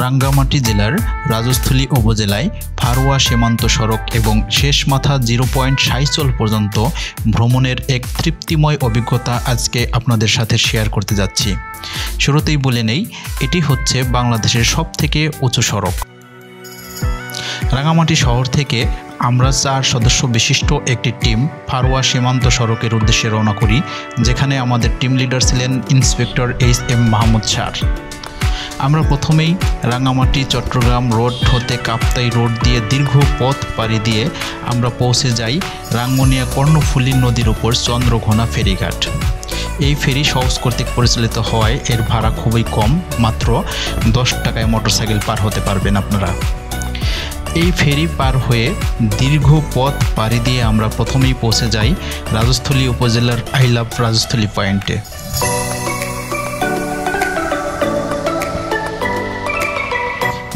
রাঙ্গামাটি জেলার রাজস্থলী উপজেলায় ফারুয়া সীমান্ত সড়ক এবং শেষ মাথা 0.60 পর্যন্ত ভ্রমণের এক তৃপ্তিময় অভিজ্ঞতা আজকে আপনাদের সাথে শেয়ার করতে যাচ্ছি। শুরুতেই বলে নেই, এটি হচ্ছে বাংলাদেশের সবথেকে উঁচু সড়ক। রাঙ্গামাটি শহর থেকে আমরা 4 সদস্য বিশিষ্ট একটি টিম ফারুয়া সীমান্ত সড়কের উদ্দেশ্যে রওনা করি, যেখানে আমাদের টিম লিডার ছিলেন ইন্সপেক্টর এইচ.এম. মাহমুদ স্যার। আমরা প্রথমেই রাঙ্গামাটি চট্টগ্রাম রোড হতে কাপ্তাই রোড দিয়ে দীর্ঘ পথ পাড়ি দিয়ে আমরা পৌঁছে যাই রাঙ্গুনিয়া কর্ণফুলী নদীর উপর চন্দ্রঘোনা ফেরিঘাট। এই ফেরি সহজ কর্তৃক পরিচালিত হওয়ায় এর ভাড়া খুবই কম, মাত্র 10 টাকায় মোটরসাইকেল পার হতে পারবেন আপনারা। এই ফেরি পার হয়ে দীর্ঘ পথ পাড়ি দিয়ে আমরা প্রথমেই পৌঁছে যাই রাজস্থলী উপজেলার আই লাভ রাজস্থলী পয়েন্টে।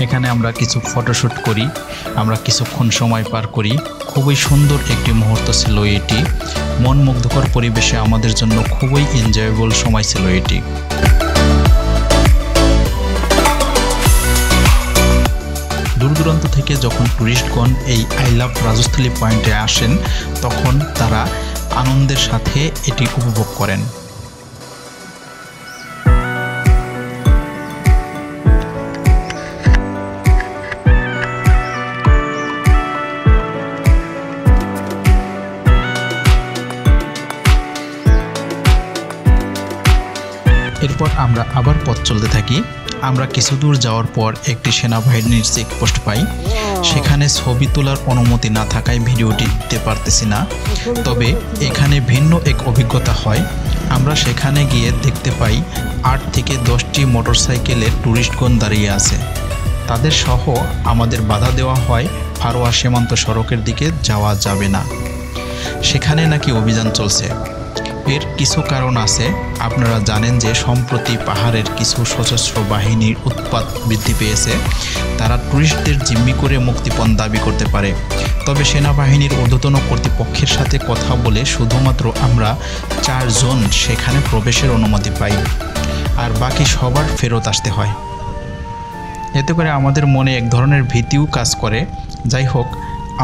এখানে আমরা কিছু ফটোশ্যুট করি, আমরা কিছুক্ষণ সময় পার করি। খুবই সুন্দর একটি মুহূর্ত ছিল এটি। মন মুগ্ধকর পরিবেশে আমাদের জন্য খুবই এনজয়েবল সময় ছিল এটি। দূর দূরান্ত থেকে যখন ট্যুরিস্টগণ এই আই লাভ রাজস্থলী পয়েন্টে আসেন, তখন তারা আনন্দের সাথে এটি উপভোগ করেন। এরপর আমরা আবার পথ চলতে থাকি। আমরা কিছু দূর যাওয়ার পর একটি সেনাবাহিনীর চেকপোস্ট পাই। সেখানে ছবি তোলার অনুমতি না থাকায় ভিডিওটি দিতে পারতেছি না, তবে এখানে ভিন্ন এক অভিজ্ঞতা হয়। আমরা সেখানে গিয়ে দেখতে পাই 8 থেকে 10টি মোটরসাইকেলের ট্যুরিস্টগণ দাঁড়িয়ে আছে। তাদের সহ আমাদের বাধা দেওয়া হয়, ফারুয়া সীমান্ত সড়কের দিকে যাওয়া যাবে না। সেখানে নাকি অভিযান চলছে। এর কিছু কারণ আছে। আপনারা জানেন যে সম্প্রতি পাহাড়ের কিছু সশস্ত্র বাহিনীর উৎপাত বৃদ্ধি পেয়েছে। তারা টুরিস্টদের জিম্মি করে মুক্তিপণ দাবি করতে পারে। তবে সেনাবাহিনীর ঊর্ধ্বতন কর্তৃপক্ষের সাথে কথা বলে শুধুমাত্র আমরা 4 জন সেখানে প্রবেশের অনুমতি পাই, আর বাকি সবার ফেরত আসতে হয়। এতে করে আমাদের মনে এক ধরনের ভীতিও কাজ করে। যাই হোক,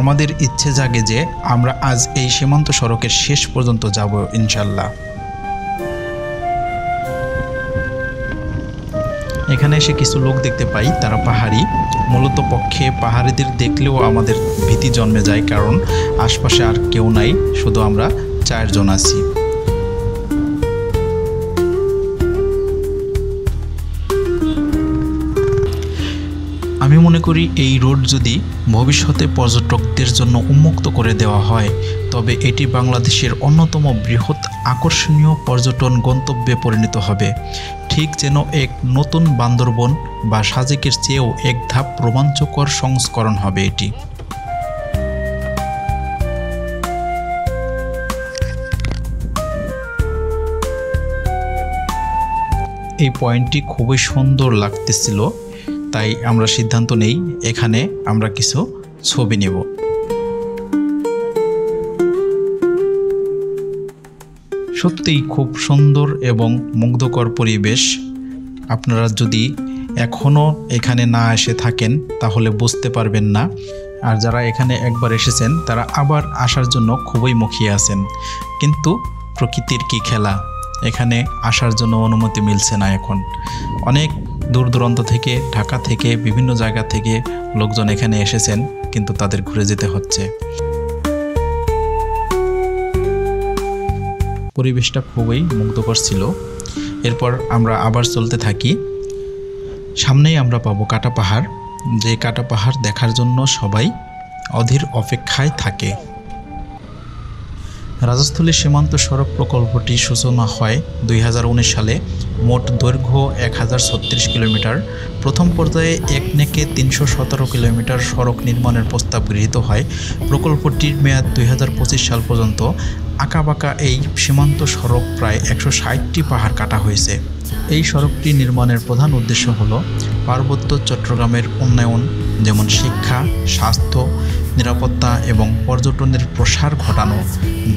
আমাদের ইচ্ছে জাগে যে আমরা আজ এই সীমান্ত সড়কের শেষ পর্যন্ত যাব ইনশাল্লাহ। এখানে এসে কিছু লোক দেখতে পাই, তারা পাহাড়ি। মূলত পক্ষে পাহাড়িদের দেখলেও আমাদের ভীতি জন্মে যায়, কারণ আশপাশে আর কেউ নাই, শুধু আমরা 4 জন আছি। আমি মনে করি এই রোড যদি ভবিষ্যতে পর্যটকদের জন্য উন্মুক্ত করে দেওয়া হয়, তবে এটি বাংলাদেশের অন্যতম বৃহৎ আকর্ষণীয় পর্যটন গন্তব্যে পরিণত হবে। ঠিক যেন এক নতুন বান্দরবন বা সাজেকের চেয়েও এক ধাপ রোমাঞ্চকর সংস্করণ হবে এটি। এই পয়েন্টটি খুবই সুন্দর লাগতেছিল, তাই আমরা সিদ্ধান্ত নেই এখানে আমরা কিছু ছবি নেব। সত্যিই খুব সুন্দর এবং মুগ্ধকর পরিবেশ। আপনারা যদি এখনও এখানে না এসে থাকেন তাহলে বুঝতে পারবেন না, আর যারা এখানে একবার এসেছেন তারা আবার আসার জন্য খুবই মুখিয়ে আছেন। কিন্তু প্রকৃতির কি খেলা, এখানে আসার জন্য অনুমতি মিলছে না এখন। অনেক দূর দূরান্ত থেকে, ঢাকা থেকে, বিভিন্ন জায়গা থেকে লোকজন এখানে এসেছেন, কিন্তু তাদের ঘুরে যেতে হচ্ছে। পরিবেশটা খুবই মুগ্ধকর ছিল। এরপর আমরা আবার চলতে থাকি। সামনেই আমরা পাবো কাটা পাহাড়, যে কাটা পাহাড় দেখার জন্য সবাই অধীর অপেক্ষায় থাকে। রাজস্থলী সীমান্ত সড়ক প্রকল্পটি সূচনা হয় 2019 সালে। মোট দৈর্ঘ্য 1036 কিলোমিটার। প্রথম পর্যায়ে একনেকে 317 কিলোমিটার সড়ক নির্মাণের প্রস্তাব গৃহীত হয়। প্রকল্পটির মেয়াদ 2025 সাল পর্যন্ত। আঁকাবাঁকা এই সীমান্ত সড়ক প্রায় 160টি পাহাড় কাটা হয়েছে। এই সড়কটি নির্মাণের প্রধান উদ্দেশ্য হল পার্বত্য চট্টগ্রামের উন্নয়ন, যেমন শিক্ষা, স্বাস্থ্য, নিরাপত্তা এবং পর্যটনের প্রসার ঘটানো,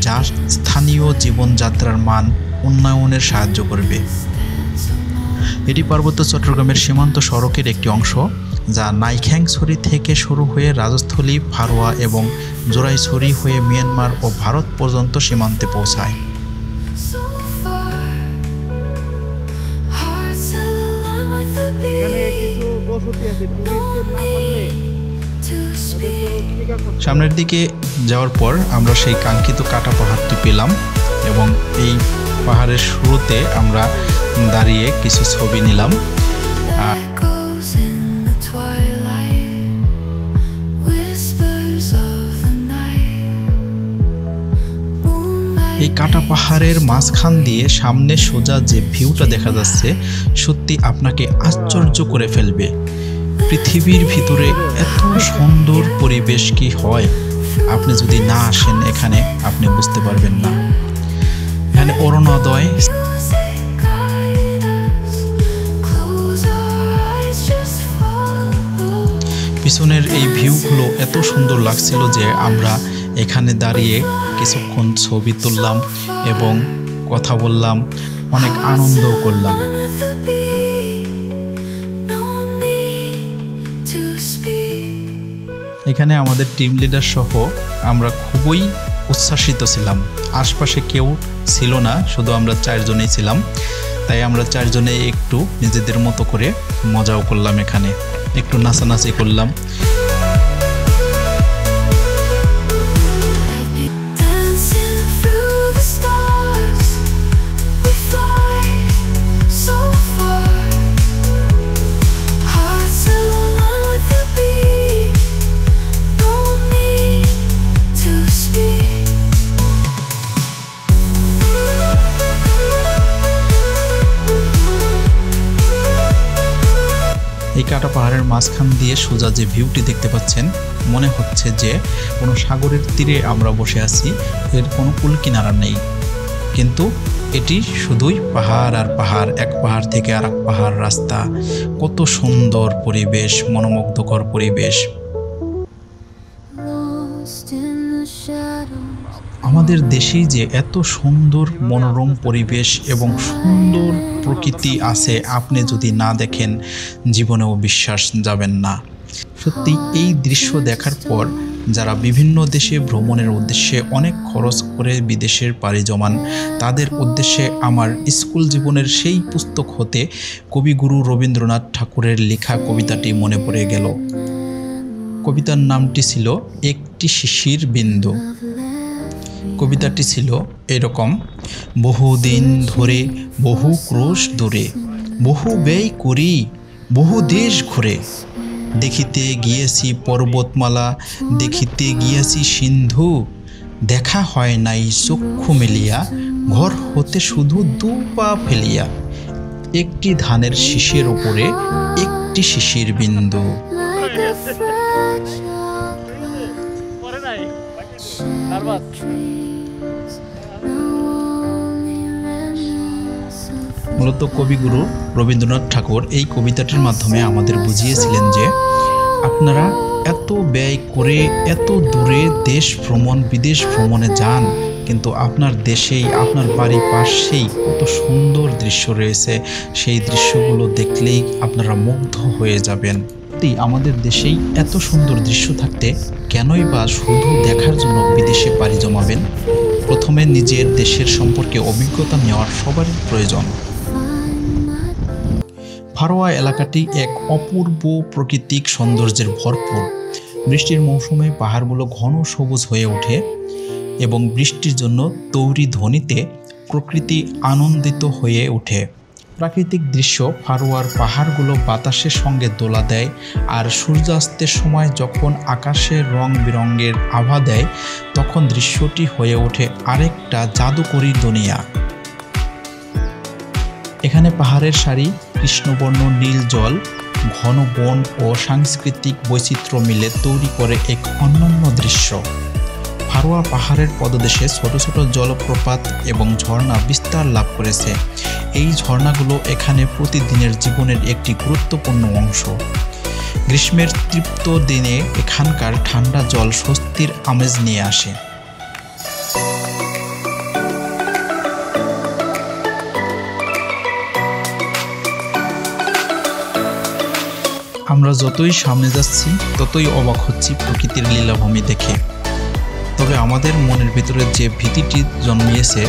যা স্থানীয় জীবনযাত্রার মান উন্নয়নের সাহায্য করবে। এটি পার্বত্য চট্টগ্রামের সীমান্ত সড়কের একটি অংশ, যা নাইখ্যাংছড়ি থেকে শুরু হয়ে রাজস্থলী, ফারোয়া এবং জোড়াইছড়ি হয়ে মিয়ানমার ও ভারত পর্যন্ত সীমান্তে পৌঁছায়। সামনের দিকে যাওয়ার পর আমরা সেই কাঙ্ক্ষিত কাটা পাহাড়টি পেলাম এবং এই পাহাড়ের শুরুতে আমরা দাঁড়িয়ে কিছু ছবি নিলাম। এই কাটা পাহাড়ের মাঝখান দিয়ে সামনে সোজা যে ভিউটা দেখা যাচ্ছে সত্যি আপনাকে আশ্চর্য করে ফেলবে। পৃথিবীর ভিতরে এত সুন্দর পরিবেশ কি হয়, আপনি যদি না আসেন এখানে আপনি বুঝতে পারবেন না। এখানে অরুণোদয়, পিছনের এই ভিউগুলো এত সুন্দর লাগছিল যে আমরা এখানে দাঁড়িয়ে কিছুক্ষণ ছবি তুললাম এবং কথা বললাম, অনেক আনন্দ করলাম। এখানে আমাদের টিম লিডার সহ আমরা খুবই উচ্ছ্বাসিত ছিলাম। আশপাশে কেউ ছিল না, শুধু আমরা 4 জনেই ছিলাম। তাই আমরা 4 জনে একটু নিজেদের মতো করে মজাও করলাম, এখানে একটু নাচানাচি করলাম। এই কাটা পাহাড়ের মাঝখান দিয়ে সোজা যে ভিউটি দেখতে পাচ্ছেন, মনে হচ্ছে যে কোনো সাগরের তীরে আমরা বসে আছি, এর কোনো কূল কিনারা নেই, কিন্তু এটি শুধুই পাহাড় আর পাহাড়, এক পাহাড় থেকে আর এক পাহাড় রাস্তা। কত সুন্দর পরিবেশ, মনোমুগ্ধকর পরিবেশ। আমাদের দেশেই যে এত সুন্দর মনোরম পরিবেশ এবং সুন্দর প্রকৃতি আছে, আপনি যদি না দেখেন জীবনেও বিশ্বাস যাবেন না। সত্যি এই দৃশ্য দেখার পর যারা বিভিন্ন দেশে ভ্রমণের উদ্দেশ্যে অনেক খরচ করে বিদেশের পাড়ি জমান, তাদের উদ্দেশ্যে আমার স্কুল জীবনের সেই পুস্তক হতে কবিগুরু রবীন্দ্রনাথ ঠাকুরের লেখা কবিতাটি মনে পড়ে গেল। কবিতার নামটি ছিল একটি শিশির বিন্দু। কবিতাটি ছিল এরকম: বহুদিন ধরে বহু ক্রোশ দূরে, বহু ব্যয় করি বহু দেশ ঘুরে, দেখিতে গিয়েছি পর্বতমালা, দেখিতে গিয়েছি সিন্ধু, দেখা হয় নাই চক্ষু মেলিয়া, ঘর হতে শুধু 2 পা ফেলিয়া, একটি ধানের শীষের উপরে একটি শিশির বিন্দু। মূলত কবিগুরু রবীন্দ্রনাথ ঠাকুর এই কবিতাটির মাধ্যমে আমাদের বুঝিয়েছিলেন যে আপনারা এত ব্যয় করে এত দূরে দেশ ভ্রমণ বিদেশ ভ্রমণে যান, কিন্তু আপনার দেশেই আপনার বাড়ির পাশেই কত সুন্দর দৃশ্য রয়েছে, সেই দৃশ্যগুলো দেখলেই আপনারা মুগ্ধ হয়ে যাবেন। আমাদের দেশেই এত সুন্দর দৃশ্য থাকতে কেনই বা শুধু দেখার জন্য বিদেশে পাড়ি জমাবেন? প্রথমে নিজের দেশের সম্পর্কে অভিজ্ঞতা নেওয়ার সবারই প্রয়োজন। ফারোয়া এলাকাটি এক অপূর্ব প্রাকৃতিক সৌন্দর্যের ভরপুর। বৃষ্টির মৌসুমে পাহাড়গুলো ঘন সবুজ হয়ে ওঠে এবং বৃষ্টির জন্য তৈরি ধ্বনিতে প্রকৃতি আনন্দিত হয়ে ওঠে। প্রাকৃতিক দৃশ্য ফারোয়ার পাহাড়গুলো বাতাসের সঙ্গে দোলা দেয়, আর সূর্যাস্তের সময় যখন আকাশে রং বেরঙের আভা দেয়, তখন দৃশ্যটি হয়ে ওঠে আরেকটা জাদুকরী দুনিয়া। এখানে পাহাড়ের সারি, কৃষ্ণবর্ণ নীল জল, ঘন বন ও সাংস্কৃতিক বৈচিত্র্য মিলে তৈরি করে এক অনন্য দৃশ্য। ফারোয়া পাহাড়ের পদদেশে ছোট ছোট জলপ্রপাত এবং ঝর্ণা বিস্তার লাভ করেছে। এই ঝর্ণাগুলো এখানে প্রতিদিনের জীবনের একটি গুরুত্বপূর্ণ অংশ। গ্রীষ্মের তৃপ্ত দিনে এখানকার ঠান্ডা জল স্বস্তির আমেজ নিয়ে আসে। আমরা যতই সামনে যাচ্ছি ততই অবাক হচ্ছি প্রকৃতির লীলাভূমি দেখে। তবে আমাদের মনের ভিতরে যে ভীতিটি জন্মিয়েছে,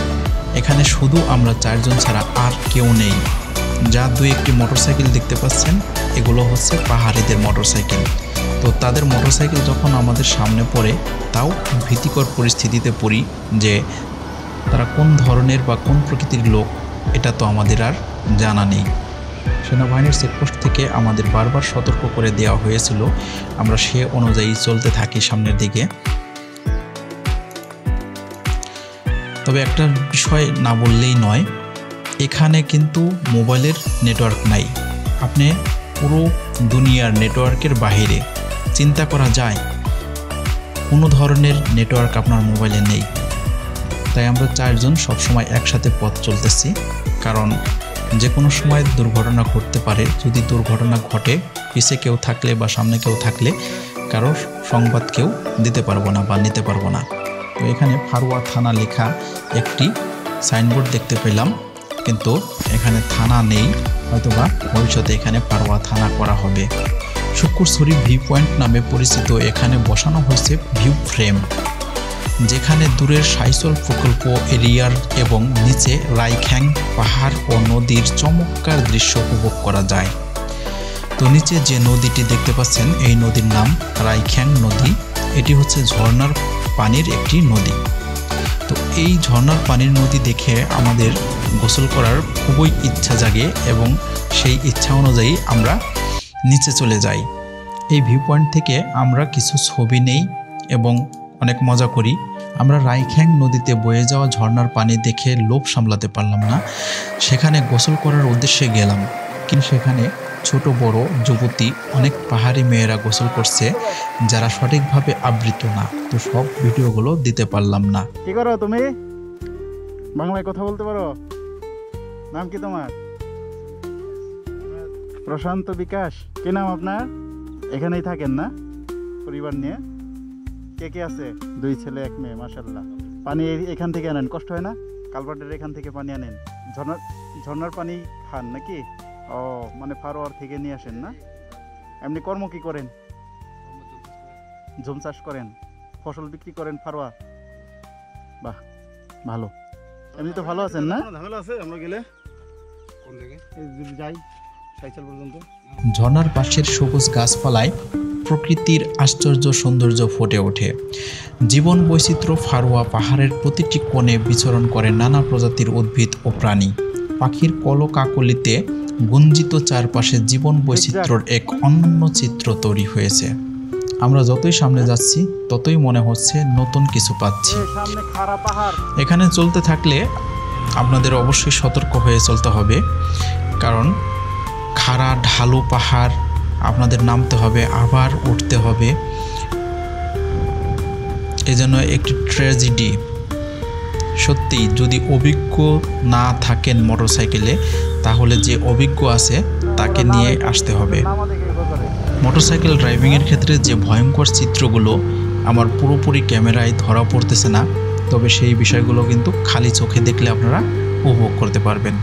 এখানে শুধু আমরা 4 জন ছাড়া আর কেউ নেই। যা 2-1টি মোটরসাইকেল দেখতে পাচ্ছেন, এগুলো হচ্ছে পাহাড়িদের মোটরসাইকেল। তো তাদের মোটরসাইকেল যখন আমাদের সামনে পড়ে, তাও ভীতিকর পরিস্থিতিতে পড়ি যে তারা কোন ধরনের বা কোন প্রকৃতির লোক, এটা তো আমাদের আর জানা নেই। সেনাবাহিনীর চেকপোস্ট থেকে আমাদের বারবার সতর্ক করে দেওয়া হয়েছিল, আমরা সে অনুযায়ী চলতে থাকি সামনের দিকে। তবে একটা বিষয় না বললেই নয়, এখানে কিন্তু মোবাইলের নেটওয়ার্ক নাই। আপনি পুরো দুনিয়ার নেটওয়ার্কের বাইরে। চিন্তা করা যায় কোনো ধরনের নেটওয়ার্ক আপনার মোবাইলে নেই। তাই আমরা 4 জন সবসময় একসাথে পথ চলতেছি, কারণ যে কোনো সময় দুর্ঘটনা ঘটতে পারে। যদি দুর্ঘটনা ঘটে, পিছে কেউ থাকলে বা সামনে কেউ থাকলে কারোর সংবাদ কেউ দিতে পারবো না বা নিতে পারবো না। তো এখানে ফারুয়া থানা লেখা একটি সাইনবোর্ড দেখতে পেলাম, কিন্তু এখানে থানা নেই। হয়তোবা ভবিষ্যতে এখানে ফারুয়া থানা করা হবে। শুক্কুরছড়ি ভিউ পয়েন্ট নামে পরিচিত এখানে বসানো হয়েছে ভিউ ফ্রেম, যেখানে দূরের সাইচল প্রকল্প এরিয়ার এবং নিচে রাইখ্যাং পাহাড় ও নদীর চমৎকার দৃশ্য উপভোগ করা যায়। তো নিচে যে নদীটি দেখতে পাচ্ছেন, এই নদীর নাম রাইখ্যাং নদী। এটি হচ্ছে ঝর্ণার পানির একটি নদী। তো এই ঝর্ণার পানির নদী দেখে আমাদের গোসল করার খুবই ইচ্ছা জাগে এবং সেই ইচ্ছা অনুযায়ী আমরা নিচে চলে যাই। এই ভিউ পয়েন্ট থেকে আমরা কিছু ছবি নেই এবং অনেক মজা করি। আমরা রাইখ্যাং নদীতে বয়ে যাওয়া ঝর্ণার পানি দেখে লোভ সামলাতে পারলাম না। সেখানে গোসল করার উদ্দেশ্যে গেলাম, কিন্তু সেখানে ছোট বড় যুবতী অনেক পাহাড়ি মেয়েরা গোসল করছে, যারা সঠিকভাবে আবৃত না। তো সব ভিডিওগুলো দিতে পারলাম না। কি করো তুমি? বাংলায় কথা বলতে পারো? নাম কি তোমার? প্রশান্ত বিকাশ। কি নাম আপনার? এখানেই থাকেন না পরিবার নিয়ে? কে কে আছে? 2 ছেলে 1 মেয়ে, মাশাআল্লাহ। পানি এখান থেকে আনেন? কষ্ট হয় না? কালভার্টের এখান থেকে পানি আনেন? ঝর্ণার পানি খান নাকি? ও, মানে ফারোয়ার থেকে নিয়ে আসেন না? এমনি কর্ম কি করেন? ঝুম চাষ করেন, ফসল বিক্রি করেন ফারোয়া? বাহ, ভালো। এমনি তো ভালো আছেন না? ঝামেলা আছে আমরা গেলে কোন দিকে যাই সাইকেল পর্যন্ত। ঝর্ণার পাশের সবুজ গাছপালায় প্রকৃতির আশ্চর্য সৌন্দর্য ফুটে ওঠে। জীবন বৈচিত্র্য ফারোয়া পাহাড়ের প্রতিটি কোণে বিচরণ করে নানা প্রজাতির উদ্ভিদ ও প্রাণী। পাখির কলকাকলিতে গুঞ্জিত চারপাশে জীবন বৈচিত্র্যের এক অনন্য চিত্র তৈরি হয়েছে। আমরা যতই সামনে যাচ্ছি ততই মনে হচ্ছে নতুন কিছু পাচ্ছি। এখানে চলতে থাকলে আপনাদের অবশ্যই সতর্ক হয়ে চলতে হবে, কারণ খাড়া ঢালু পাহাড়, আপনাদের নামতে হবে আবার উঠতে হবে। এজন্য একটি ট্র্যাজেডি। সত্যি, যদি অভিজ্ঞ না থাকেন মোটরসাইকেলে, তাহলে যে অভিজ্ঞ আছে তাকে নিয়ে আসতে হবে। মোটরসাইকেল ড্রাইভিংয়ের ক্ষেত্রে যে ভয়ঙ্কর চিত্রগুলো আমার পুরোপুরি ক্যামেরায় ধরা পড়তেছে না, তবে সেই বিষয়গুলো কিন্তু খালি চোখে দেখলে আপনারা উপভোগ করতে পারবেন।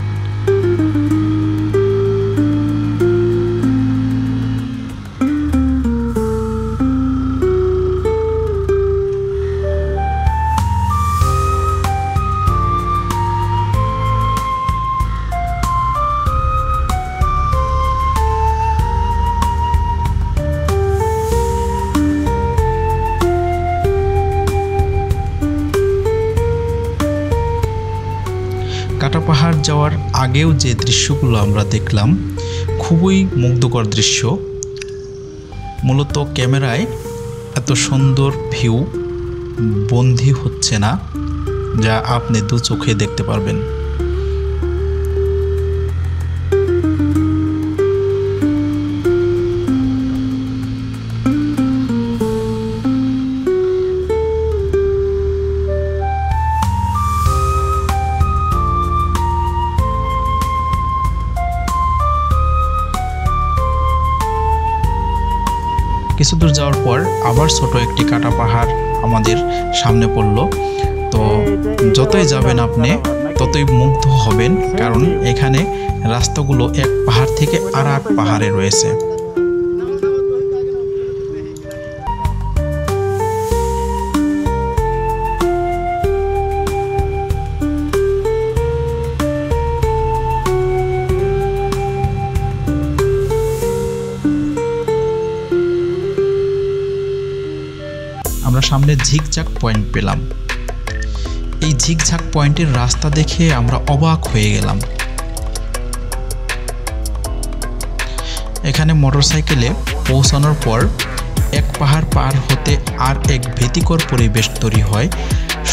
কাটা পাহাড় যাওয়ার আগেও যে দৃশ্যগুলো আমরা দেখলাম, খুবই মুগ্ধকর দৃশ্য। মূলত ক্যামেরায় এত সুন্দর ভিউ বন্দী হচ্ছে না, যা আপনি 2 চোখে দেখতে পারবেন। কিছু দূর যাওয়ার পর আবার ছোট একটি কাটা পাহাড় আমাদের সামনে পড়ল। তো যতই যাবেন আপনি ততই মুগ্ধ হবেন, কারণ এখানে রাস্তাগুলো এক পাহাড় থেকে আর এক পাহাড়ে রয়েছে। সামনে ঝিকঝাক পয়েন্ট পেলাম। এই ঝিকঝাক পয়েন্টের রাস্তা দেখে আমরা অবাক হয়ে গেলাম। এখানে মোটরসাইকেলে পৌঁছানোর পর এক পাহাড় পার হতে আর এক ভীতিকর পরিবেশ তৈরি হয়।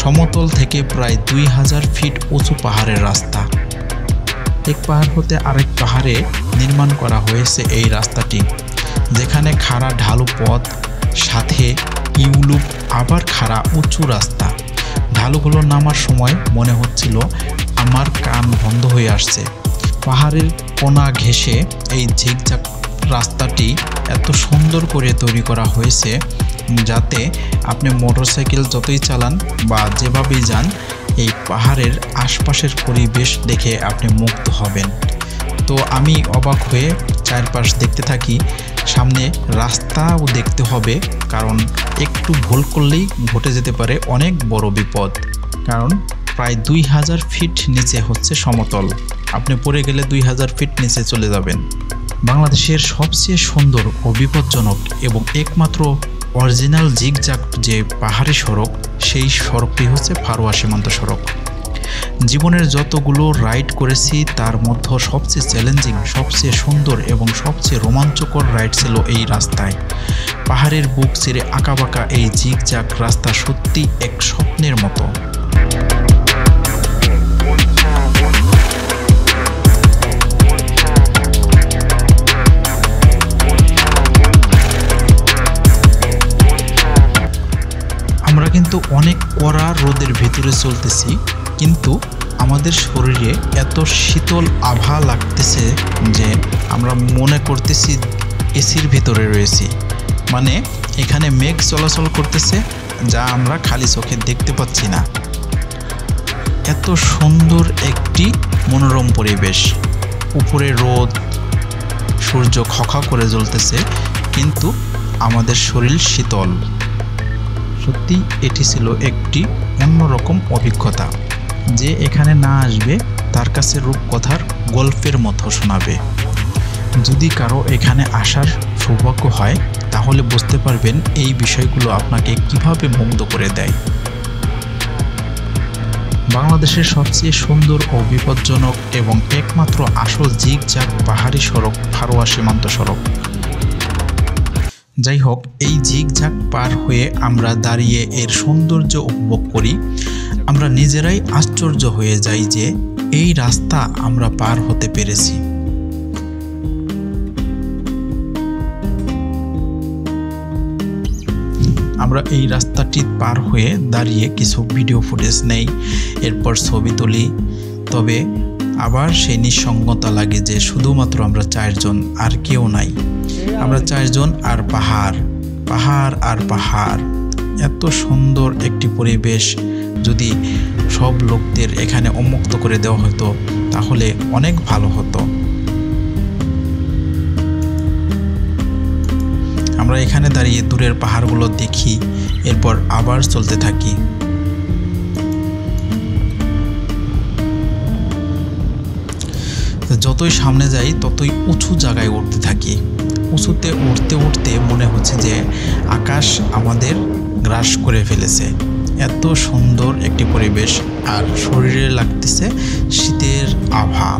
সমতল থেকে প্রায় 2000 ফিট উঁচু পাহাড়ের রাস্তা। এক পাহাড় হতে আরেক পাহাড়ে নির্মাণ করা হয়েছে এই রাস্তাটি, যেখানে খাড়া ঢালু পথ, সাথে ইউলুপ, আবার খাড়া উঁচু রাস্তা। ঢালুগুলো নামার সময় মনে হচ্ছিল আমার কান বন্ধ হয়ে আসছে। পাহাড়ের কোনা ঘেঁষে এই ঝিকঝাক রাস্তাটি এত সুন্দর করে তৈরি করা হয়েছে যাতে আপনি মোটরসাইকেল যতই চালান বা যেভাবেই যান, এই পাহাড়ের আশপাশের পরিবেশ দেখে আপনি মুগ্ধ হবেন। তো আমি অবাক হয়ে চারপাশ দেখতে থাকি। সামনে রাস্তাও দেখতে হবে, কারণ একটু ভুল করলেই ঘটে যেতে পারে অনেক বড় বিপদ। কারণ প্রায় 2000 ফিট নিচে হচ্ছে সমতল, আপনি পড়ে গেলে 2000 ফিট নিচে চলে যাবেন। বাংলাদেশের সবচেয়ে সুন্দর ও বিপজ্জনক এবং একমাত্র অরিজিনাল জিগজাগ যে পাহাড়ি সড়ক, সেই সড়কটি হচ্ছে ফারোয়া সীমান্ত সড়ক। জীবনের যতগুলো রাইড করেছি তার মধ্যে সবচেয়ে চ্যালেঞ্জিং, সবচেয়ে সুন্দর এবং সবচেয়ে রোমাঞ্চকর রাইড ছিল এই রাস্তায়। পাহাড়ের বুক চিরে আঁকাবাঁকা এই জিগজাগ রাস্তা সত্যি এক স্বপ্নের মতো। আমরা কিন্তু অনেক কড়া রোদের ভিতরে চলতেছি, কিন্তু আমাদের শরীরে এত শীতল আভা লাগতেছে যে আমরা মনে করতেছি এসির ভিতরে রয়েছি। মানে এখানে মেঘ চলাচল করতেছে, যা আমরা খালি চোখে দেখতে পাচ্ছি না। এত সুন্দর একটি মনোরম পরিবেশ। উপরে রোদ, সূর্য খখা করে জ্বলতেছে, কিন্তু আমাদের শরীর শীতল। সত্যি এটি ছিল একটি অন্যরকম অভিজ্ঞতা। যে এখানে না আসবে তার কাছে রূপকথার গল্পের মতো শোনাবে। যদি কারো এখানে আসার সৌভাগ্য হয় তাহলে বুঝতে পারবেন এই বিষয়গুলো আপনাকে কিভাবে মুগ্ধ করে দেয়। বাংলাদেশের সবচেয়ে সুন্দর ও বিপজ্জনক এবং একমাত্র আসল জিগজাগ পাহাড়ি সড়ক ফারোয়া সীমান্ত সড়ক। যাই হোক, এই ঝিকঝাক পার হয়ে আমরা দাঁড়িয়ে এর সৌন্দর্য উপভোগ করি। আমরা নিজেরাই আশ্চর্য হয়ে যাই যে এই রাস্তা আমরা পার হতে পেরেছি। আমরা এই রাস্তাটি পার হয়ে দাঁড়িয়ে কিছু ভিডিও ফুটেজ নেই, এরপর ছবি তুলি। তবে আবার সেই নিঃসঙ্গতা লাগে যে শুধুমাত্র আমরা 4 জন, আর কেউ নাই। আমরা 4 জন আর পাহাড়, পাহাড় আর পাহাড়। এত সুন্দর একটি পরিবেশ যদি সব লোকদের এখানে উন্মুক্ত করে দেওয়া হতো তাহলে অনেক ভালো হতো। আমরা এখানে দাঁড়িয়ে দূরের পাহাড়গুলো দেখি, এরপর আবার চলতে থাকি। যতই সামনে যাই ততই উঁচু জায়গায় উঠতে থাকি। উঁচুতে উঠতে উঠতে মনে হচ্ছে যে আকাশ আমাদের গ্রাস করে ফেলেছে। এত সুন্দর একটি পরিবেশ, আর শরীরে লাগতেছে শীতের আভা।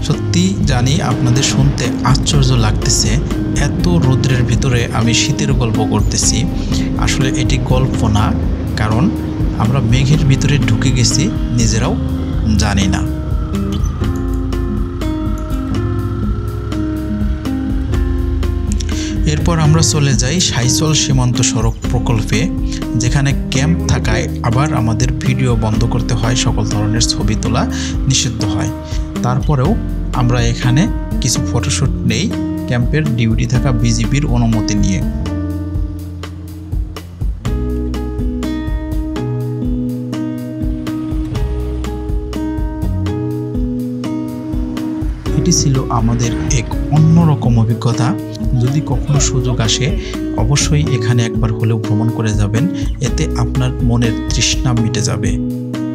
সত্যি জানি আপনাদের শুনতে আশ্চর্য লাগতেছে, এত রৌদ্রের ভিতরে আমি শীতের গল্প করতেছি। আসলে এটি গল্প না, কারণ আমরা মেঘের ভিতরে ঢুকে গেছি, নিজেরাও জানি না। এরপর আমরা চলে যাই সাইচল সীমান্ত সড়ক প্রকল্পে, যেখানে ক্যাম্প থাকায় আবার আমাদের ভিডিও বন্ধ করতে হয়, সকল ধরনের ছবি তোলা নিষিদ্ধ হয়। তারপরেও আমরা এখানে কিছু ফটোশ্যুট নেই ক্যাম্পের ডিউটি থাকা বিজিবির অনুমতি নিয়ে। এটি ছিল আমাদের এক অন্যরকম অভিজ্ঞতা। যদি কখনো সুযোগ আসে অবশ্যই এখানে একবার হলেও ভ্রমণ করে যাবেন, এতে আপনার মনের তৃষ্ণা মিটে যাবে।